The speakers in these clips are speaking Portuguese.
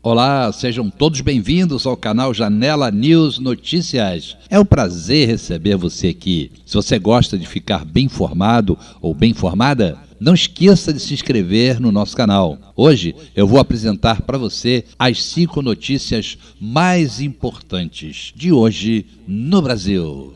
Olá, sejam todos bem-vindos ao canal Janela News Notícias. É um prazer receber você aqui. Se você gosta de ficar bem informado ou bem informada, não esqueça de se inscrever no nosso canal. Hoje eu vou apresentar para você as 5 notícias mais importantes de hoje no Brasil.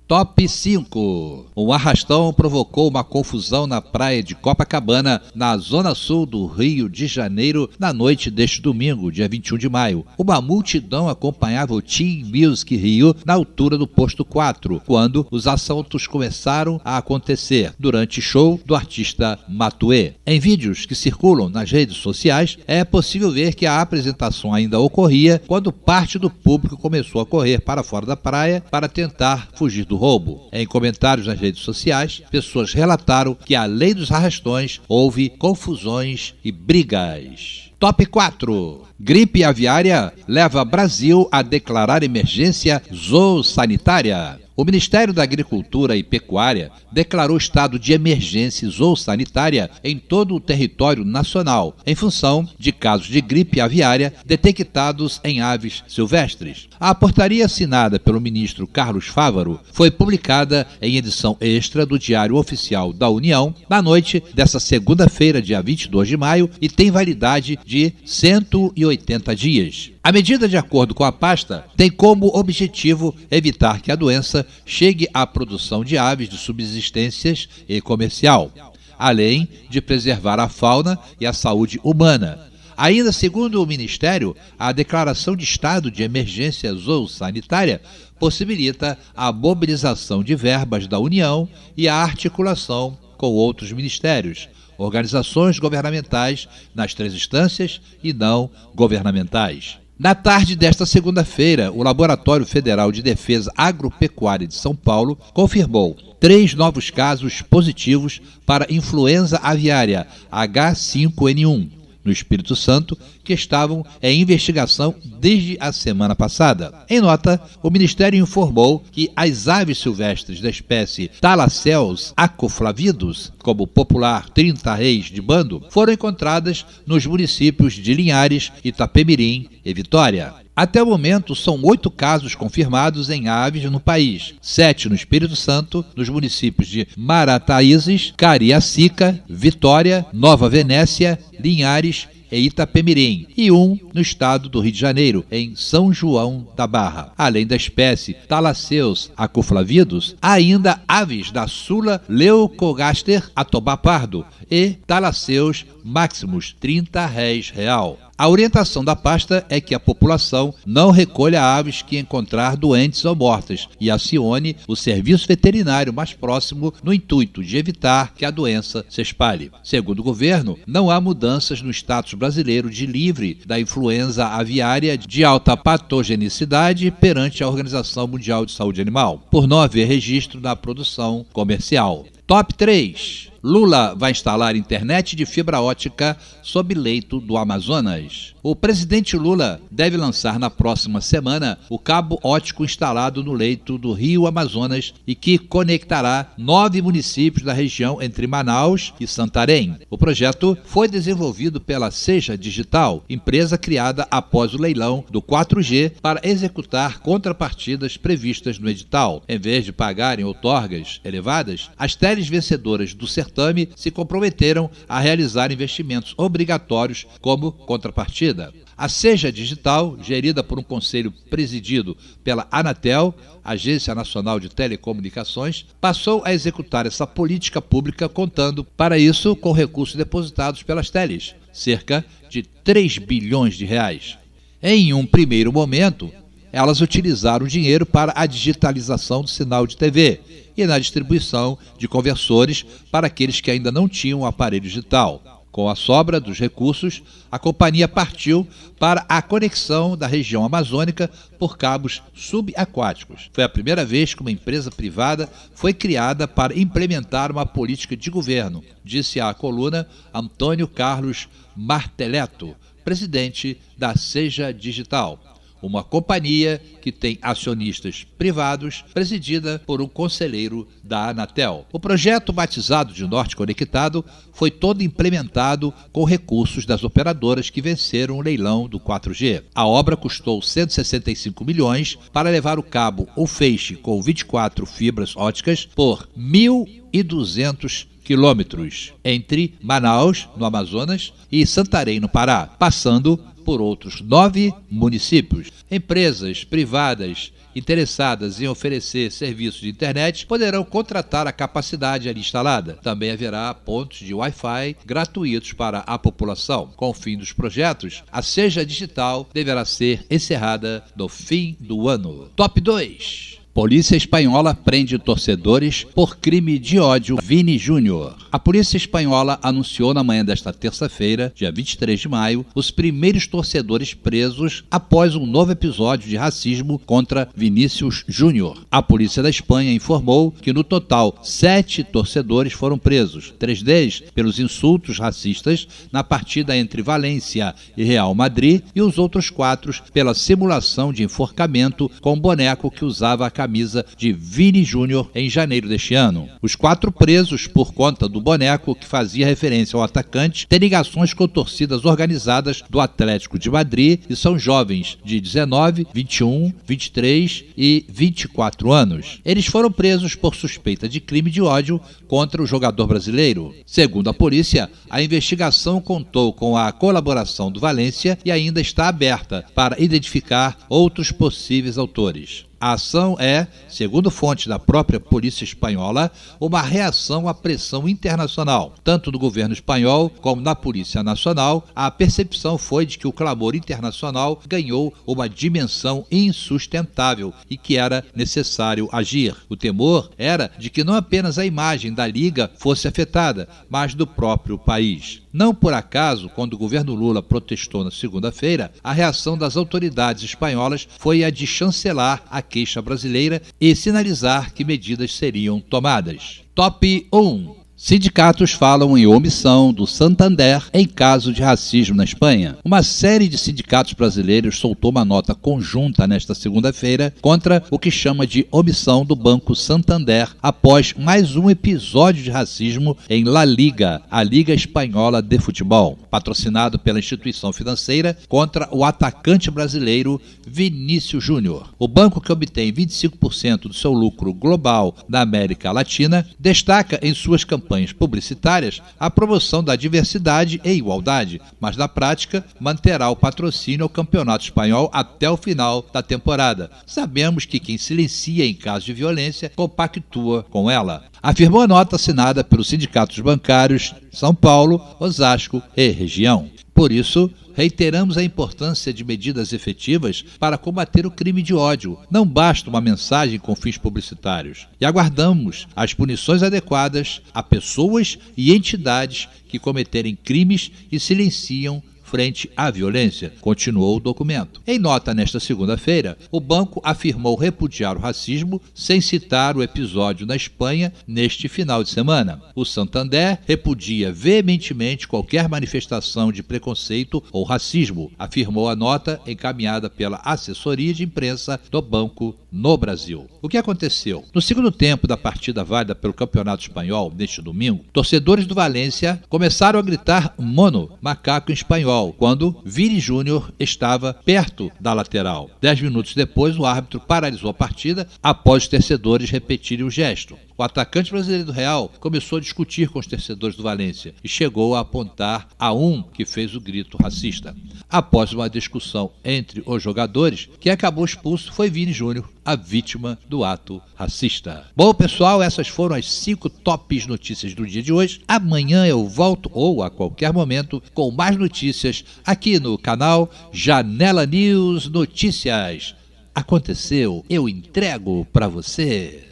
Top 5. Um arrastão provocou uma confusão na praia de Copacabana, na zona sul do Rio de Janeiro, na noite deste domingo, dia 21 de maio. Uma multidão acompanhava o Team Music Rio na altura do posto 4, quando os assaltos começaram a acontecer durante show do artista Matuê. Em vídeos que circulam nas redes sociais, é possível ver que a apresentação ainda ocorria quando parte do público começou a correr para fora da praia para tentar fugir do roubo. Em comentários nas redes sociais, pessoas relataram que, além dos arrastões, houve confusões e brigas. Top 4. Gripe aviária leva Brasil a declarar emergência zoossanitária. O Ministério da Agricultura e Pecuária declarou estado de emergência zoossanitária em todo o território nacional, em função de casos de gripe aviária detectados em aves silvestres. A portaria assinada pelo ministro Carlos Fávaro foi publicada em edição extra do Diário Oficial da União na noite desta segunda-feira, dia 22 de maio, e tem validade de 180 dias. A medida, de acordo com a pasta, tem como objetivo evitar que a doença chegue à produção de aves de subsistências e comercial, além de preservar a fauna e a saúde humana. Ainda segundo o Ministério, a declaração de estado de emergência zoossanitária possibilita a mobilização de verbas da União e a articulação com outros ministérios, organizações governamentais nas 3 instâncias e não governamentais. Na tarde desta segunda-feira, o Laboratório Federal de Defesa Agropecuária de São Paulo confirmou 3 novos casos positivos para influenza aviária H5N1 no Espírito Santo, que estavam em investigação desde a semana passada. Em nota, o Ministério informou que as aves silvestres da espécie Thalassels acoflavidos, como o popular 30 reis de bando, foram encontradas nos municípios de Linhares, Itapemirim e Vitória. Até o momento, são 8 casos confirmados em aves no país, 7 no Espírito Santo, nos municípios de Marataízes, Cariacica, Vitória, Nova Venécia, Linhares e Itapemirim, e 1 no estado do Rio de Janeiro, em São João da Barra. Além da espécie Thalassels acoflavidos, há ainda aves da Sula Leucogaster atobapardo e Thalassels maximus 30 réis real. A orientação da pasta é que a população não recolha aves que encontrar doentes ou mortas e acione o serviço veterinário mais próximo no intuito de evitar que a doença se espalhe. Segundo o governo, não há mudanças no status brasileiro de livre da influenza aviária de alta patogenicidade perante a Organização Mundial de Saúde Animal, por não haver registro na produção comercial. Top 3. Lula vai instalar internet de fibra ótica sob leito do Amazonas. O presidente Lula deve lançar na próxima semana o cabo ótico instalado no leito do Rio Amazonas e que conectará 9 municípios da região entre Manaus e Santarém. O projeto foi desenvolvido pela Seja Digital, empresa criada após o leilão do 4G para executar contrapartidas previstas no edital. Em vez de pagarem outorgas elevadas, as teles vencedoras do certame se comprometeram a realizar investimentos obrigatórios como contrapartida. A Seja Digital, gerida por um conselho presidido pela Anatel, Agência Nacional de Telecomunicações, passou a executar essa política pública contando, para isso, com recursos depositados pelas teles, cerca de 3 bilhões de reais. Em um primeiro momento, elas utilizaram o dinheiro para a digitalização do sinal de TV e na distribuição de conversores para aqueles que ainda não tinham aparelho digital. Com a sobra dos recursos, a companhia partiu para a conexão da região amazônica por cabos subaquáticos. Foi a primeira vez que uma empresa privada foi criada para implementar uma política de governo, disse à coluna Antônio Carlos Marteletto, presidente da Seja Digital. uma companhia que tem acionistas privados, presidida por um conselheiro da Anatel. O projeto, batizado de Norte Conectado, foi todo implementado com recursos das operadoras que venceram o leilão do 4G. A obra custou 165 milhões para levar o cabo ou feixe com 24 fibras óticas por 1.200 quilômetros entre Manaus, no Amazonas, e Santarém, no Pará, passando por outros 9 municípios. Empresas privadas interessadas em oferecer serviços de internet poderão contratar a capacidade ali instalada. Também haverá pontos de Wi-Fi gratuitos para a população. Com o fim dos projetos, a Seja Digital deverá ser encerrada no fim do ano. Top 2. Polícia espanhola prende torcedores por crime de ódio. Vini Júnior. A polícia espanhola anunciou na manhã desta terça-feira, dia 23 de maio, os primeiros torcedores presos após um novo episódio de racismo contra Vinícius Júnior. A polícia da Espanha informou que no total 7 torcedores foram presos, 3 deles pelos insultos racistas na partida entre Valência e Real Madrid e os outros 4 pela simulação de enforcamento com o boneco que usava a camisa de Vini Júnior em janeiro deste ano. Os 4 presos por conta do boneco que fazia referência ao atacante têm ligações com torcidas organizadas do Atlético de Madrid e são jovens de 19, 21, 23 e 24 anos. Eles foram presos por suspeita de crime de ódio contra o jogador brasileiro. Segundo a polícia, a investigação contou com a colaboração do Valência e ainda está aberta para identificar outros possíveis autores. A ação é, segundo fontes da própria polícia espanhola, uma reação à pressão internacional. Tanto do governo espanhol como da Polícia Nacional, a percepção foi de que o clamor internacional ganhou uma dimensão insustentável e que era necessário agir. O temor era de que não apenas a imagem da Liga fosse afetada, mas do próprio país. Não por acaso, quando o governo Lula protestou na segunda-feira, a reação das autoridades espanholas foi a de chancelar a queixa brasileira e sinalizar que medidas seriam tomadas. Top 1. Sindicatos falam em omissão do Santander em caso de racismo na Espanha. Uma série de sindicatos brasileiros soltou uma nota conjunta nesta segunda-feira contra o que chama de omissão do Banco Santander após mais um episódio de racismo em La Liga, a Liga Espanhola de Futebol, patrocinado pela instituição financeira contra o atacante brasileiro Vinícius Júnior. O banco, que obtém 25% do seu lucro global na América Latina, destaca em suas campanhas publicitárias a promoção da diversidade e igualdade, mas na prática manterá o patrocínio ao campeonato espanhol até o final da temporada. Sabemos que quem silencia em caso de violência compactua com ela, afirmou a nota assinada pelos sindicatos bancários São Paulo, Osasco e região. Por isso, reiteramos a importância de medidas efetivas para combater o crime de ódio. Não basta uma mensagem com fins publicitários. E aguardamos as punições adequadas a pessoas e entidades que cometerem crimes e silenciam frente à violência, continuou o documento. Em nota nesta segunda-feira, o banco afirmou repudiar o racismo sem citar o episódio na Espanha neste final de semana. O Santander repudia veementemente qualquer manifestação de preconceito ou racismo, afirmou a nota encaminhada pela assessoria de imprensa do banco no Brasil. O que aconteceu? No segundo tempo da partida válida pelo Campeonato Espanhol, neste domingo, torcedores do Valência começaram a gritar "mono", macaco em espanhol, quando Vini Júnior estava perto da lateral. 10 minutos depois, o árbitro paralisou a partida após os torcedores repetirem o gesto. O atacante brasileiro do Real começou a discutir com os torcedores do Valência e chegou a apontar a um que fez o grito racista. Após uma discussão entre os jogadores, quem acabou expulso foi Vini Júnior, a vítima do ato racista. Bom, pessoal, essas foram as 5 tops notícias do dia de hoje. Amanhã eu volto, ou a qualquer momento, com mais notícias aqui no canal Janela News Notícias. Aconteceu, eu entrego para você.